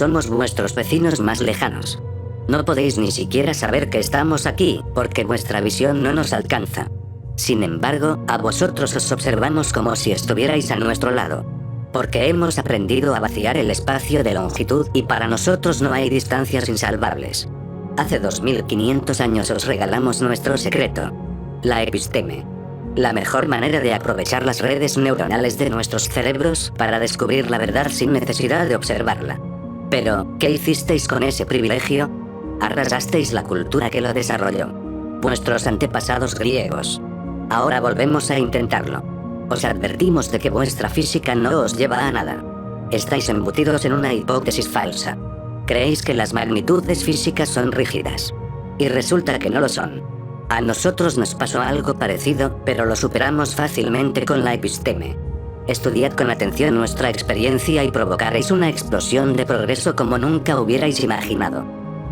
somos vuestros vecinos más lejanos. No podéis ni siquiera saber que estamos aquí, porque vuestra visión no nos alcanza. Sin embargo, a vosotros os observamos como si estuvierais a nuestro lado. Porque hemos aprendido a vaciar el espacio de longitud y para nosotros no hay distancias insalvables. Hace 2500 años os regalamos nuestro secreto. La episteme. La mejor manera de aprovechar las redes neuronales de nuestros cerebros para descubrir la verdad sin necesidad de observarla. Pero, ¿qué hicisteis con ese privilegio? Arrasasteis la cultura que lo desarrolló. Vuestros antepasados griegos. Ahora volvemos a intentarlo. Os advertimos de que vuestra física no os lleva a nada. Estáis embutidos en una hipótesis falsa. Creéis que las magnitudes físicas son rígidas. Y resulta que no lo son. A nosotros nos pasó algo parecido, pero lo superamos fácilmente con la episteme. Estudiad con atención nuestra experiencia y provocaréis una explosión de progreso como nunca hubierais imaginado.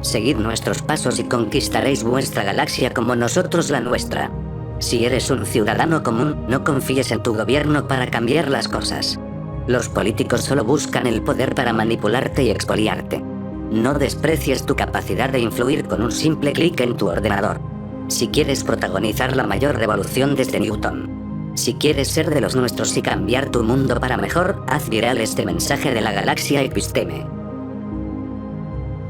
Seguid nuestros pasos y conquistaréis vuestra galaxia como nosotros la nuestra. Si eres un ciudadano común, no confíes en tu gobierno para cambiar las cosas. Los políticos solo buscan el poder para manipularte y expoliarte. No desprecies tu capacidad de influir con un simple clic en tu ordenador. Si quieres protagonizar la mayor revolución desde Newton. Si quieres ser de los nuestros y cambiar tu mundo para mejor, haz viral este mensaje de la galaxia episteme.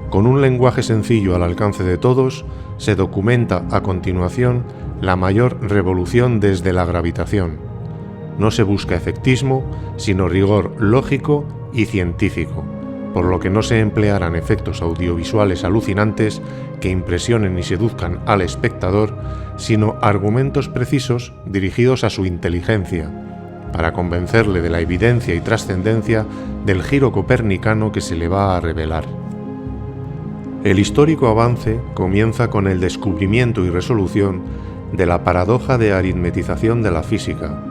Con un lenguaje sencillo al alcance de todos, se documenta a continuación la mayor revolución desde la gravitación. No se busca efectismo, sino rigor lógico y científico, por lo que no se emplearán efectos audiovisuales alucinantes que impresionen y seduzcan al espectador, sino argumentos precisos dirigidos a su inteligencia, para convencerle de la evidencia y trascendencia del giro copernicano que se le va a revelar. El histórico avance comienza con el descubrimiento y resolución de la paradoja de aritmetización de la física.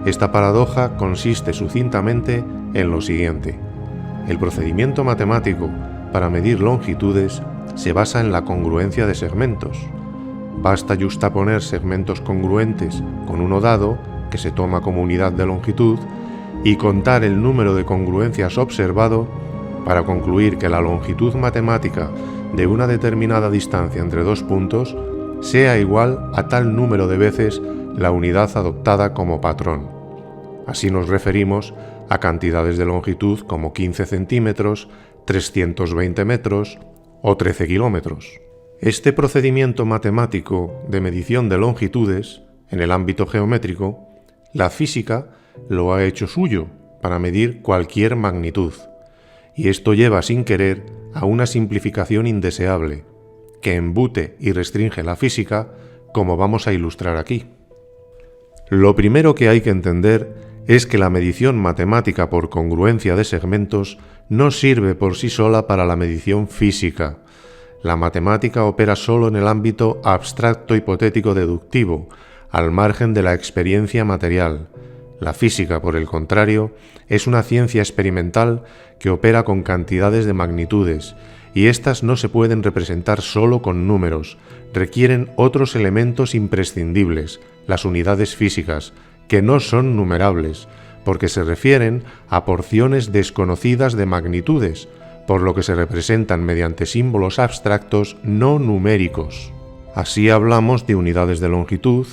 Esta paradoja consiste sucintamente en lo siguiente. El procedimiento matemático para medir longitudes se basa en la congruencia de segmentos. Basta justaponer segmentos congruentes con uno dado, que se toma como unidad de longitud, y contar el número de congruencias observado para concluir que la longitud matemática de una determinada distancia entre dos puntos sea igual a tal número de veces la unidad adoptada como patrón. Así nos referimos a cantidades de longitud como 15 centímetros, 320 metros o 13 kilómetros. Este procedimiento matemático de medición de longitudes, en el ámbito geométrico, la física lo ha hecho suyo para medir cualquier magnitud. Y esto lleva sin querer a una simplificación indeseable, que embute y restringe la física, como vamos a ilustrar aquí. Lo primero que hay que entender es que la medición matemática por congruencia de segmentos no sirve por sí sola para la medición física. La matemática opera solo en el ámbito abstracto hipotético deductivo, al margen de la experiencia material. La física, por el contrario, es una ciencia experimental que opera con cantidades de magnitudes, y éstas no se pueden representar solo con números, requieren otros elementos imprescindibles, las unidades físicas, que no son numerables, porque se refieren a porciones desconocidas de magnitudes, por lo que se representan mediante símbolos abstractos no numéricos. Así hablamos de unidades de longitud,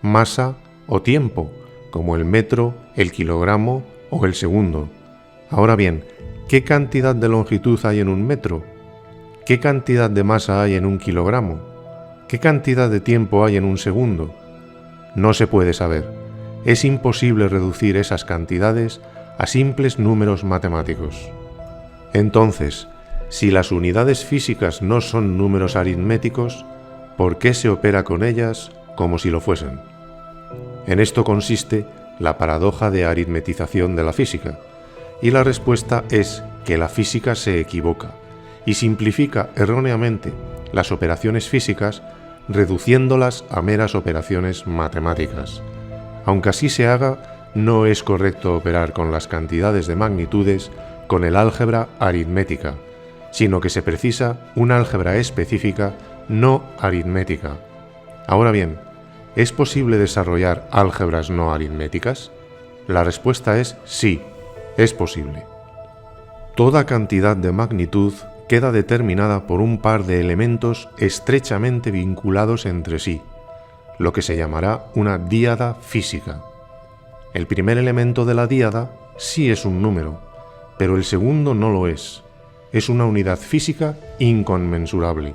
masa o tiempo, como el metro, el kilogramo o el segundo. Ahora bien, ¿qué cantidad de longitud hay en un metro? ¿Qué cantidad de masa hay en un kilogramo? ¿Qué cantidad de tiempo hay en un segundo? No se puede saber. Es imposible reducir esas cantidades a simples números matemáticos. Entonces, si las unidades físicas no son números aritméticos, ¿por qué se opera con ellas como si lo fuesen? En esto consiste la paradoja de aritmetización de la física, y la respuesta es que la física se equivoca y simplifica erróneamente las operaciones físicas, reduciéndolas a meras operaciones matemáticas. Aunque así se haga, no es correcto operar con las cantidades de magnitudes con el álgebra aritmética, sino que se precisa una álgebra específica no aritmética. Ahora bien, ¿es posible desarrollar álgebras no aritméticas? La respuesta es sí, es posible. Toda cantidad de magnitud queda determinada por un par de elementos estrechamente vinculados entre sí, lo que se llamará una díada física. El primer elemento de la díada sí es un número, pero el segundo no lo es. Es una unidad física inconmensurable.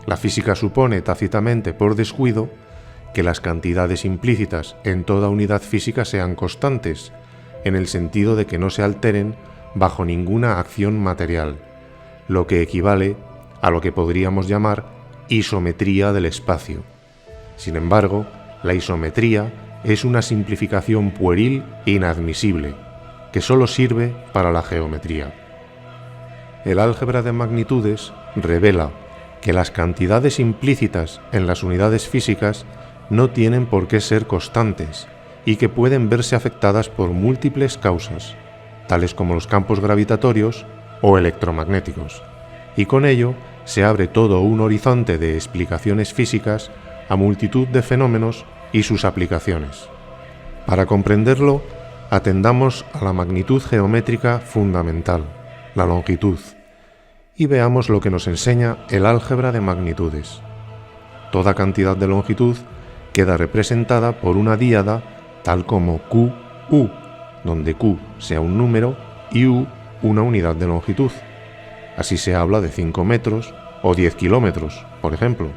La física supone tácitamente por descuido que las cantidades implícitas en toda unidad física sean constantes, en el sentido de que no se alteren bajo ninguna acción material, lo que equivale a lo que podríamos llamar isometría del espacio. Sin embargo, la isometría es una simplificación pueril e inadmisible, que solo sirve para la geometría. El álgebra de magnitudes revela que las cantidades implícitas en las unidades físicas no tienen por qué ser constantes y que pueden verse afectadas por múltiples causas, tales como los campos gravitatorios o electromagnéticos, y con ello se abre todo un horizonte de explicaciones físicas a multitud de fenómenos y sus aplicaciones. Para comprenderlo, atendamos a la magnitud geométrica fundamental, la longitud, y veamos lo que nos enseña el álgebra de magnitudes. Toda cantidad de longitud queda representada por una díada tal como QU, donde Q sea un número y U una unidad de longitud. Así se habla de 5 metros o 10 kilómetros, por ejemplo.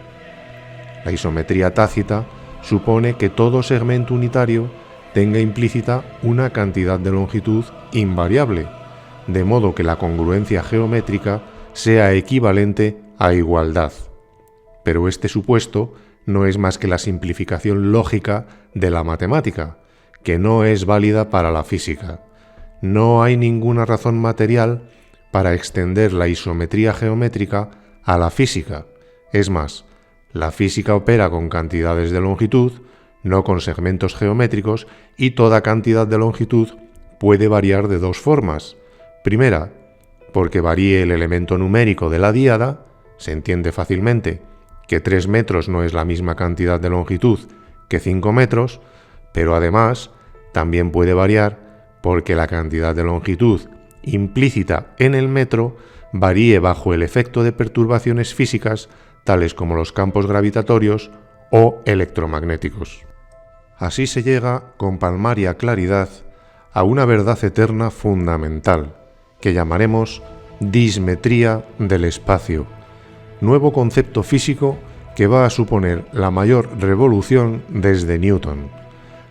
La isometría tácita supone que todo segmento unitario tenga implícita una cantidad de longitud invariable, de modo que la congruencia geométrica sea equivalente a igualdad. Pero este supuesto no es más que la simplificación lógica de la matemática, que no es válida para la física. No hay ninguna razón material para extender la isometría geométrica a la física. Es más, la física opera con cantidades de longitud, no con segmentos geométricos, y toda cantidad de longitud puede variar de dos formas. Primera, porque varíe el elemento numérico de la díada. Se entiende fácilmente que 3 metros no es la misma cantidad de longitud que 5 metros, pero además también puede variar porque la cantidad de longitud implícita en el metro varíe bajo el efecto de perturbaciones físicas tales como los campos gravitatorios o electromagnéticos. Así se llega con palmaria claridad a una verdad eterna fundamental, que llamaremos dismetría del espacio, nuevo concepto físico que va a suponer la mayor revolución desde Newton.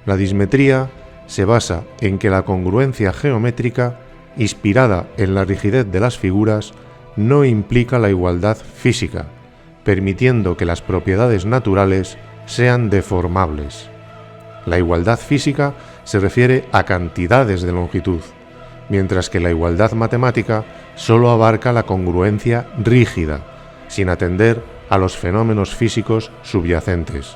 La dismetría se basa en que la congruencia geométrica, inspirada en la rigidez de las figuras, no implica la igualdad física, permitiendo que las propiedades naturales sean deformables. La igualdad física se refiere a cantidades de longitud, mientras que la igualdad matemática solo abarca la congruencia rígida, sin atender a los fenómenos físicos subyacentes.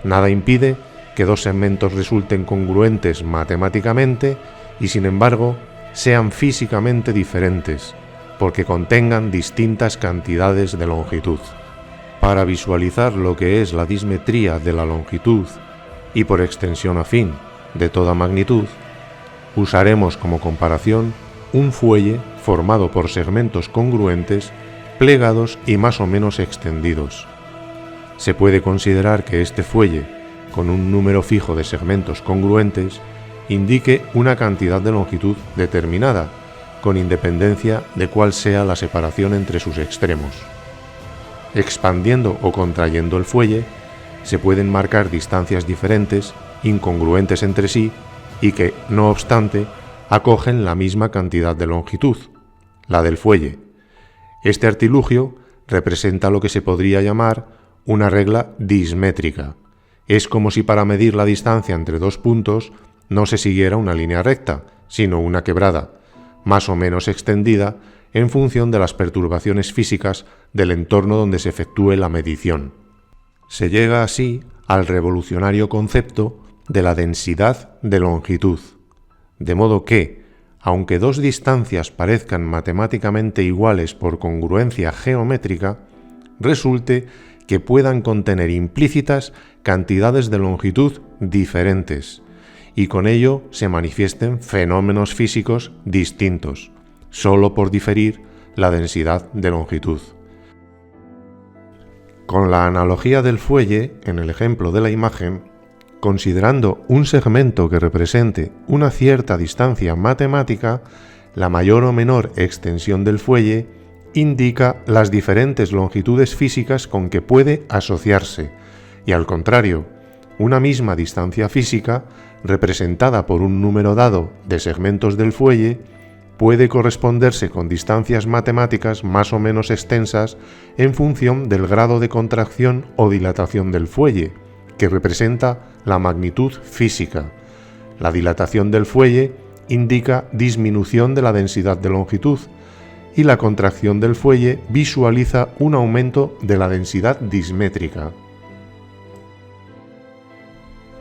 Nada impide que dos segmentos resulten congruentes matemáticamente y, sin embargo, sean físicamente diferentes, porque contengan distintas cantidades de longitud. Para visualizar lo que es la dismetría de la longitud y, por extensión afín, de toda magnitud, usaremos como comparación un fuelle formado por segmentos congruentes, plegados y más o menos extendidos. Se puede considerar que este fuelle, con un número fijo de segmentos congruentes, indique una cantidad de longitud determinada, con independencia de cuál sea la separación entre sus extremos. Expandiendo o contrayendo el fuelle, se pueden marcar distancias diferentes, incongruentes entre sí, y que, no obstante, acogen la misma cantidad de longitud, la del fuelle. Este artilugio representa lo que se podría llamar una regla dismétrica. Es como si para medir la distancia entre dos puntos no se siguiera una línea recta, sino una quebrada, más o menos extendida en función de las perturbaciones físicas del entorno donde se efectúe la medición. Se llega así al revolucionario concepto de la densidad de longitud, de modo que, aunque dos distancias parezcan matemáticamente iguales por congruencia geométrica, resulte que puedan contener implícitas cantidades de longitud diferentes, y con ello se manifiesten fenómenos físicos distintos, solo por diferir la densidad de longitud. Con la analogía del fuelle, en el ejemplo de la imagen, considerando un segmento que represente una cierta distancia matemática, la mayor o menor extensión del fuelle indica las diferentes longitudes físicas con que puede asociarse, y al contrario, una misma distancia física, representada por un número dado de segmentos del fuelle, puede corresponderse con distancias matemáticas más o menos extensas en función del grado de contracción o dilatación del fuelle, que representa la magnitud física. La dilatación del fuelle indica disminución de la densidad de longitud, y la contracción del fuelle visualiza un aumento de la densidad dismétrica.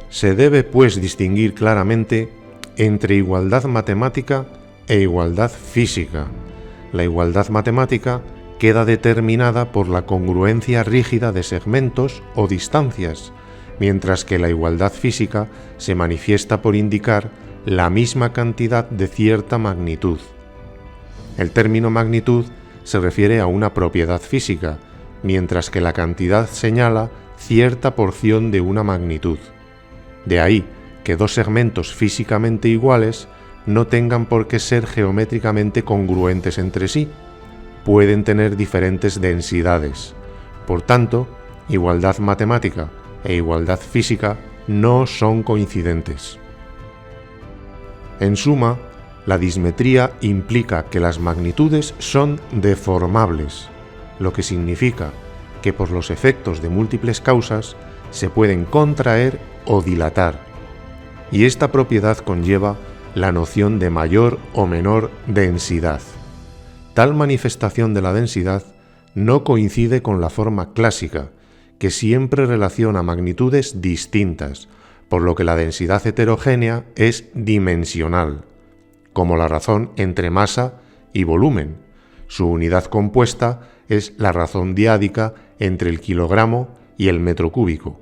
Se debe, pues, distinguir claramente entre igualdad matemática e igualdad física. La igualdad matemática queda determinada por la congruencia rígida de segmentos o distancias, mientras que la igualdad física se manifiesta por indicar la misma cantidad de cierta magnitud. El término magnitud se refiere a una propiedad física, mientras que la cantidad señala cierta porción de una magnitud. De ahí que dos segmentos físicamente iguales no tengan por qué ser geométricamente congruentes entre sí, pueden tener diferentes densidades. Por tanto, igualdad matemática e igualdad física no son coincidentes. En suma, la dismetría implica que las magnitudes son deformables, lo que significa que por los efectos de múltiples causas se pueden contraer o dilatar, y esta propiedad conlleva la noción de mayor o menor densidad. Tal manifestación de la densidad no coincide con la forma clásica, que siempre relaciona magnitudes distintas, por lo que la densidad heterogénea es dimensional, como la razón entre masa y volumen. Su unidad compuesta es la razón diádica entre el kilogramo y el metro cúbico.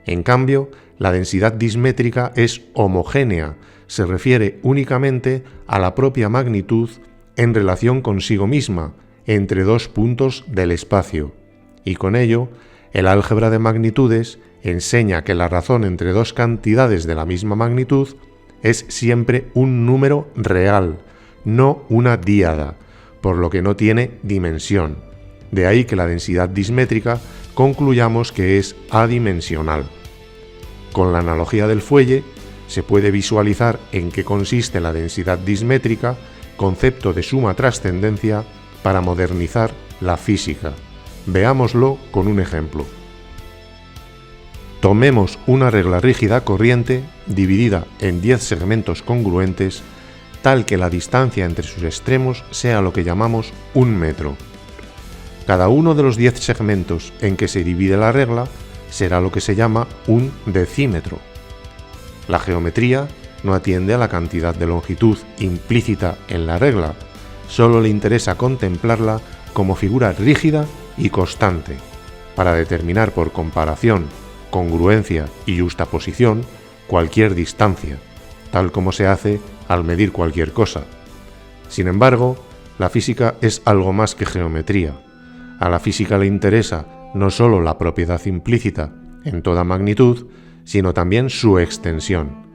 En cambio, la densidad dismétrica es homogénea, se refiere únicamente a la propia magnitud en relación consigo misma, entre dos puntos del espacio, y con ello, el álgebra de magnitudes enseña que la razón entre dos cantidades de la misma magnitud es siempre un número real, no una díada, por lo que no tiene dimensión. De ahí que la densidad dismétrica concluyamos que es adimensional. Con la analogía del fuelle, se puede visualizar en qué consiste la densidad dismétrica, concepto de suma trascendencia para modernizar la física. Veámoslo con un ejemplo. Tomemos una regla rígida corriente dividida en 10 segmentos congruentes, tal que la distancia entre sus extremos sea lo que llamamos 1 metro. Cada uno de los 10 segmentos en que se divide la regla será lo que se llama un decímetro. La geometría no atiende a la cantidad de longitud implícita en la regla, solo le interesa contemplarla como figura rígida y constante, para determinar por comparación, congruencia y justaposición cualquier distancia, tal como se hace al medir cualquier cosa. Sin embargo, la física es algo más que geometría. A la física le interesa no solo la propiedad implícita en toda magnitud, sino también su extensión.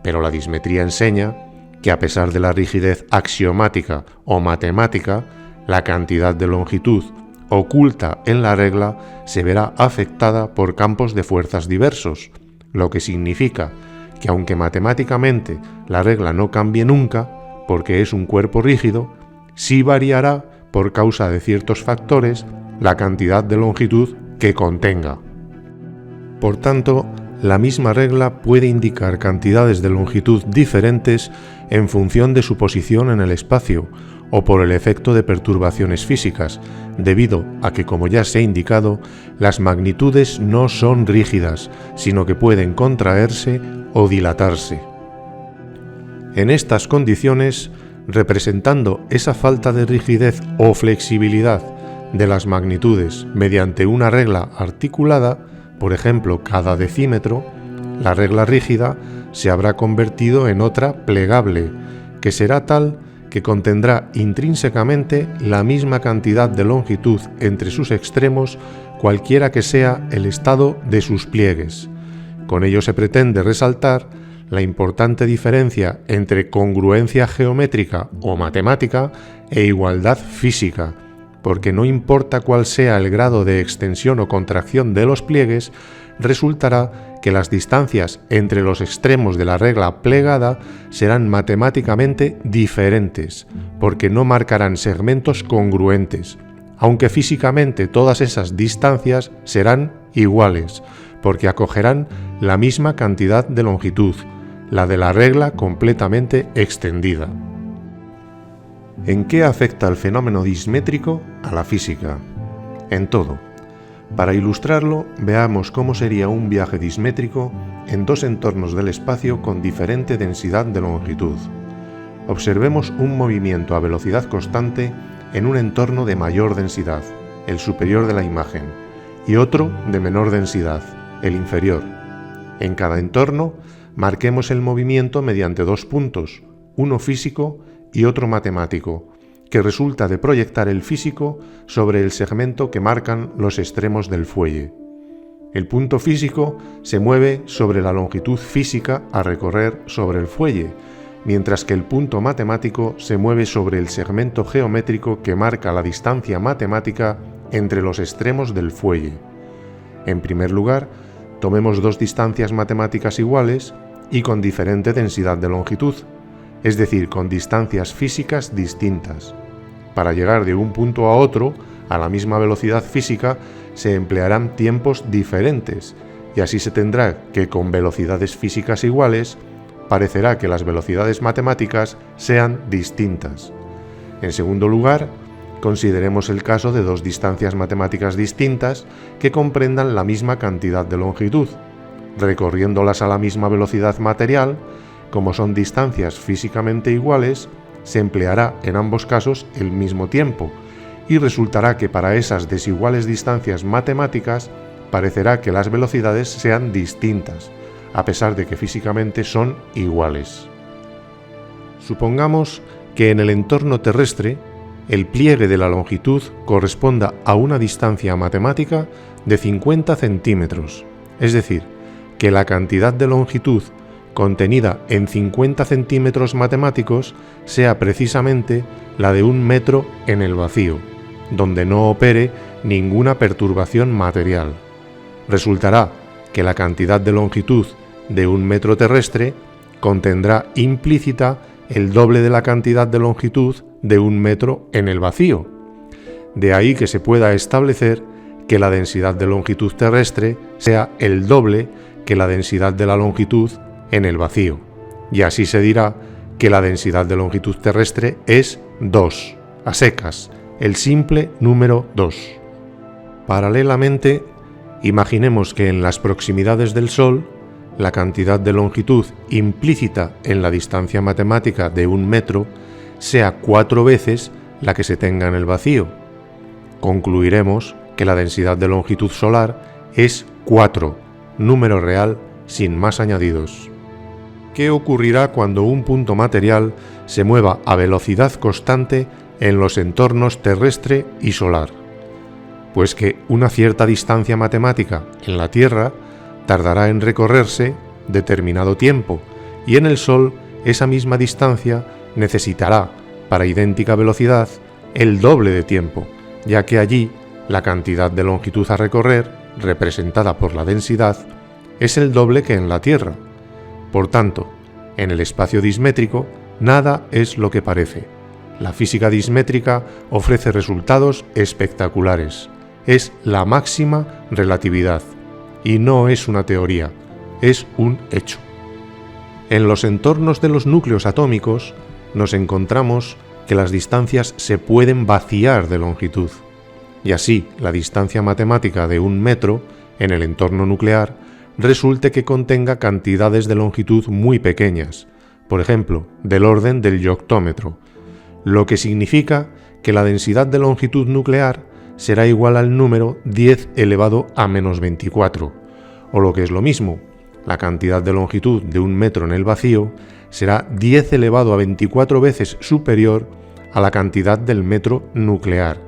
Pero la dismetría enseña que a pesar de la rigidez axiomática o matemática, la cantidad de longitud oculta en la regla se verá afectada por campos de fuerzas diversos, lo que significa que aunque matemáticamente la regla no cambie nunca, porque es un cuerpo rígido, sí variará por causa de ciertos factores la cantidad de longitud que contenga. Por tanto, la misma regla puede indicar cantidades de longitud diferentes en función de su posición en el espacio o por el efecto de perturbaciones físicas, debido a que, como ya se ha indicado, las magnitudes no son rígidas, sino que pueden contraerse o dilatarse. En estas condiciones, representando esa falta de rigidez o flexibilidad de las magnitudes mediante una regla articulada, por ejemplo cada decímetro, la regla rígida se habrá convertido en otra plegable, que será tal que contendrá intrínsecamente la misma cantidad de longitud entre sus extremos, cualquiera que sea el estado de sus pliegues. Con ello se pretende resaltar la importante diferencia entre congruencia geométrica o matemática e igualdad física, porque no importa cuál sea el grado de extensión o contracción de los pliegues, resultará que las distancias entre los extremos de la regla plegada serán matemáticamente diferentes, porque no marcarán segmentos congruentes, aunque físicamente todas esas distancias serán iguales, porque acogerán la misma cantidad de longitud, la de la regla completamente extendida. ¿En qué afecta el fenómeno dismétrico a la física? En todo. Para ilustrarlo, veamos cómo sería un viaje dismétrico en dos entornos del espacio con diferente densidad de longitud. Observemos un movimiento a velocidad constante en un entorno de mayor densidad, el superior de la imagen, y otro de menor densidad, el inferior. En cada entorno, marquemos el movimiento mediante dos puntos, uno físico y otro matemático, que resulta de proyectar el físico sobre el segmento que marcan los extremos del fuelle. El punto físico se mueve sobre la longitud física a recorrer sobre el fuelle, mientras que el punto matemático se mueve sobre el segmento geométrico que marca la distancia matemática entre los extremos del fuelle. En primer lugar, tomemos dos distancias matemáticas iguales y con diferente densidad de longitud, es decir, con distancias físicas distintas. Para llegar de un punto a otro, a la misma velocidad física, se emplearán tiempos diferentes, y así se tendrá que con velocidades físicas iguales, parecerá que las velocidades matemáticas sean distintas. En segundo lugar, consideremos el caso de dos distancias matemáticas distintas que comprendan la misma cantidad de longitud, recorriéndolas a la misma velocidad material. Como son distancias físicamente iguales, se empleará en ambos casos el mismo tiempo, y resultará que para esas desiguales distancias matemáticas parecerá que las velocidades sean distintas, a pesar de que físicamente son iguales. Supongamos que en el entorno terrestre el pliegue de la longitud corresponda a una distancia matemática de 50 centímetros, es decir, que la cantidad de longitud contenida en 50 centímetros matemáticos sea precisamente la de 1 metro en el vacío, donde no opere ninguna perturbación material. Resultará que la cantidad de longitud de 1 metro terrestre contendrá implícita el doble de la cantidad de longitud de 1 metro en el vacío. De ahí que se pueda establecer que la densidad de longitud terrestre sea el doble que la densidad de la longitud en el vacío, y así se dirá que la densidad de longitud terrestre es 2, a secas, el simple número 2. Paralelamente, imaginemos que en las proximidades del Sol, la cantidad de longitud implícita en la distancia matemática de 1 metro sea 4 veces la que se tenga en el vacío. Concluiremos que la densidad de longitud solar es 4, número real sin más añadidos. ¿Qué ocurrirá cuando un punto material se mueva a velocidad constante en los entornos terrestre y solar? Pues que una cierta distancia matemática en la Tierra tardará en recorrerse determinado tiempo, y en el Sol esa misma distancia necesitará, para idéntica velocidad, el doble de tiempo, ya que allí la cantidad de longitud a recorrer, representada por la densidad, es el doble que en la Tierra. Por tanto, en el espacio dismétrico, nada es lo que parece. La física dismétrica ofrece resultados espectaculares. Es la máxima relatividad. Y no es una teoría, es un hecho. En los entornos de los núcleos atómicos, nos encontramos que las distancias se pueden vaciar de longitud. Y así, la distancia matemática de 1 metro, en el entorno nuclear, resulte que contenga cantidades de longitud muy pequeñas, por ejemplo, del orden del yoctómetro, lo que significa que la densidad de longitud nuclear será igual al número 10 elevado a menos 24, o lo que es lo mismo, la cantidad de longitud de 1 metro en el vacío será 10 elevado a 24 veces superior a la cantidad del metro nuclear.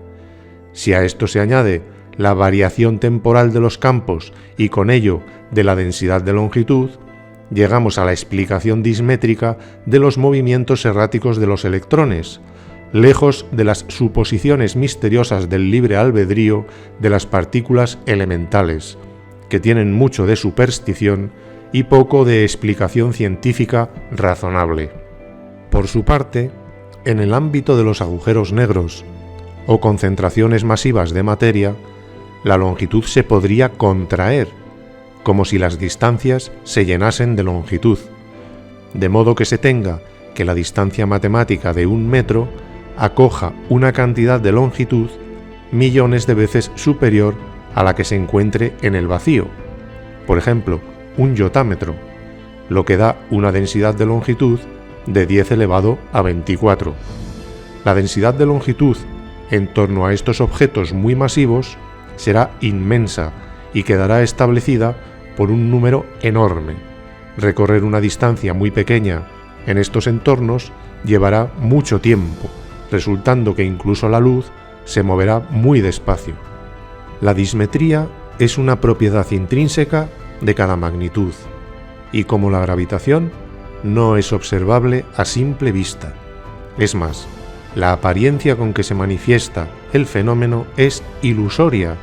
Si a esto se añade la variación temporal de los campos y con ello de la densidad de longitud, llegamos a la explicación dismétrica de los movimientos erráticos de los electrones, lejos de las suposiciones misteriosas del libre albedrío de las partículas elementales, que tienen mucho de superstición y poco de explicación científica razonable. Por su parte, en el ámbito de los agujeros negros o concentraciones masivas de materia, la longitud se podría contraer, como si las distancias se llenasen de longitud, de modo que se tenga que la distancia matemática de 1 metro acoja una cantidad de longitud millones de veces superior a la que se encuentre en el vacío, por ejemplo, un yotámetro, lo que da una densidad de longitud de 10 elevado a 24. La densidad de longitud en torno a estos objetos muy masivos será inmensa y quedará establecida por un número enorme. Recorrer una distancia muy pequeña en estos entornos llevará mucho tiempo, resultando que incluso la luz se moverá muy despacio. La dismetría es una propiedad intrínseca de cada magnitud, y como la gravitación, no es observable a simple vista. Es más, la apariencia con que se manifiesta el fenómeno es ilusoria,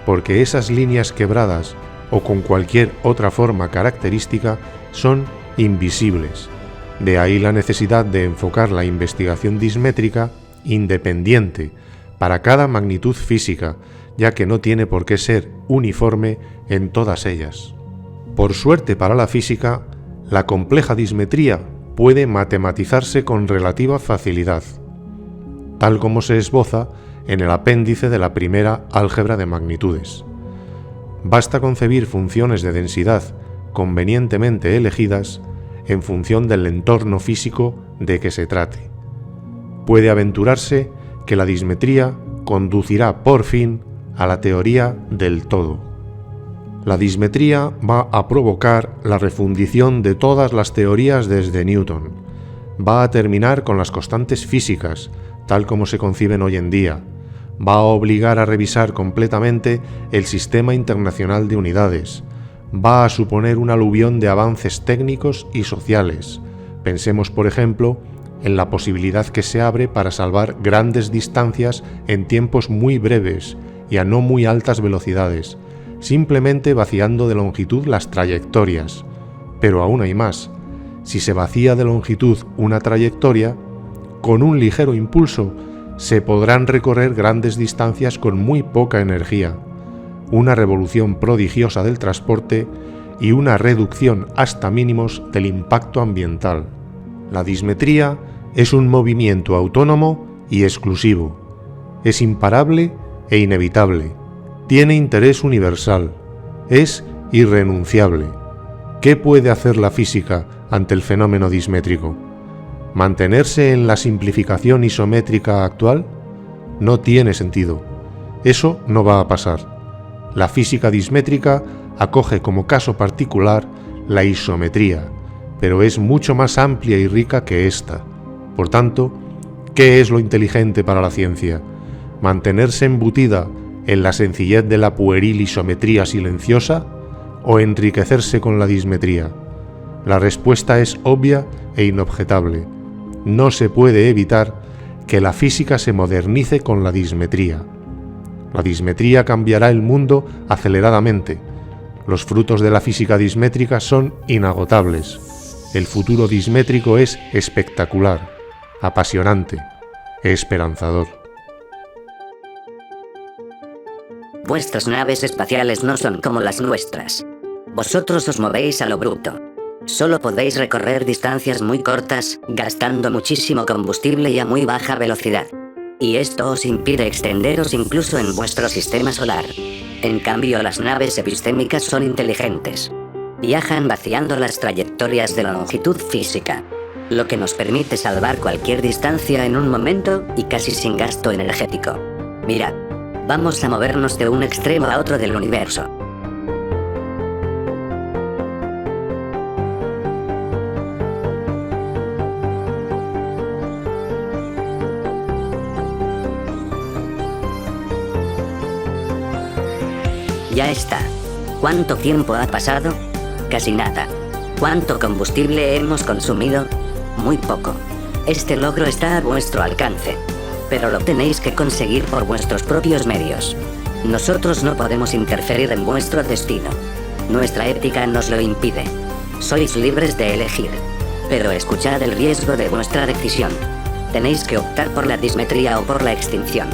porque esas líneas quebradas o con cualquier otra forma característica son invisibles. De ahí la necesidad de enfocar la investigación dismétrica independiente para cada magnitud física, ya que no tiene por qué ser uniforme en todas ellas. Por suerte para la física, la compleja dismetría puede matematizarse con relativa facilidad, tal como se esboza en el apéndice de la primera álgebra de magnitudes. Basta concebir funciones de densidad convenientemente elegidas en función del entorno físico de que se trate. Puede aventurarse que la dismetría conducirá por fin a la teoría del todo. La dismetría va a provocar la refundición de todas las teorías desde Newton. Va a terminar con las constantes físicas, tal como se conciben hoy en día. Va a obligar a revisar completamente el sistema internacional de unidades. Va a suponer un aluvión de avances técnicos y sociales. Pensemos, por ejemplo, en la posibilidad que se abre para salvar grandes distancias en tiempos muy breves y a no muy altas velocidades, simplemente vaciando de longitud las trayectorias. Pero aún hay más. Si se vacía de longitud una trayectoria, con un ligero impulso se podrán recorrer grandes distancias con muy poca energía, una revolución prodigiosa del transporte y una reducción hasta mínimos del impacto ambiental. La dismetría es un movimiento autónomo y exclusivo. Es imparable e inevitable. Tiene interés universal. Es irrenunciable. ¿Qué puede hacer la física ante el fenómeno dismétrico? ¿Mantenerse en la simplificación isométrica actual? No tiene sentido. Eso no va a pasar. La física dismétrica acoge como caso particular la isometría, pero es mucho más amplia y rica que esta. Por tanto, ¿qué es lo inteligente para la ciencia? ¿Mantenerse embutida en la sencillez de la pueril isometría silenciosa o enriquecerse con la dismetría? La respuesta es obvia e inobjetable. No se puede evitar que la física se modernice con la dismetría. La dismetría cambiará el mundo aceleradamente. Los frutos de la física dismétrica son inagotables. El futuro dismétrico es espectacular, apasionante, esperanzador. Vuestras naves espaciales no son como las nuestras. Vosotros os movéis a lo bruto. Solo podéis recorrer distancias muy cortas, gastando muchísimo combustible y a muy baja velocidad. Y esto os impide extenderos incluso en vuestro sistema solar. En cambio, las naves epistémicas son inteligentes. Viajan vaciando las trayectorias de la longitud física, lo que nos permite salvar cualquier distancia en un momento y casi sin gasto energético. Mirad, vamos a movernos de un extremo a otro del universo. Ya está. ¿Cuánto tiempo ha pasado? Casi nada. ¿Cuánto combustible hemos consumido? Muy poco. Este logro está a vuestro alcance, pero lo tenéis que conseguir por vuestros propios medios. Nosotros no podemos interferir en vuestro destino. Nuestra ética nos lo impide. Sois libres de elegir, pero escuchad el riesgo de vuestra decisión. Tenéis que optar por la dismetría o por la extinción.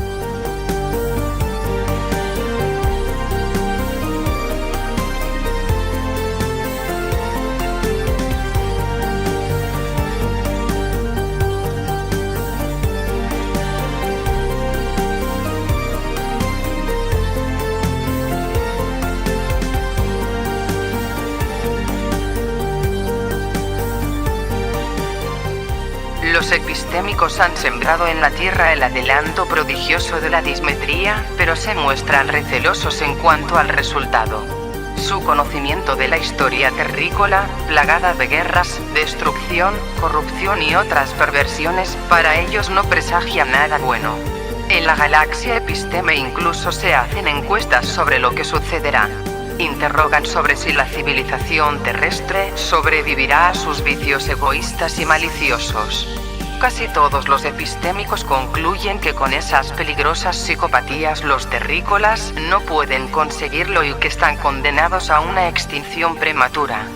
Los epistémicos han sembrado en la Tierra el adelanto prodigioso de la dismetría, pero se muestran recelosos en cuanto al resultado. Su conocimiento de la historia terrícola, plagada de guerras, destrucción, corrupción y otras perversiones, para ellos no presagia nada bueno. En la galaxia Episteme incluso se hacen encuestas sobre lo que sucederá. Interrogan sobre si la civilización terrestre sobrevivirá a sus vicios egoístas y maliciosos. Casi todos los epistémicos concluyen que con esas peligrosas psicopatías los terrícolas no pueden conseguirlo y que están condenados a una extinción prematura.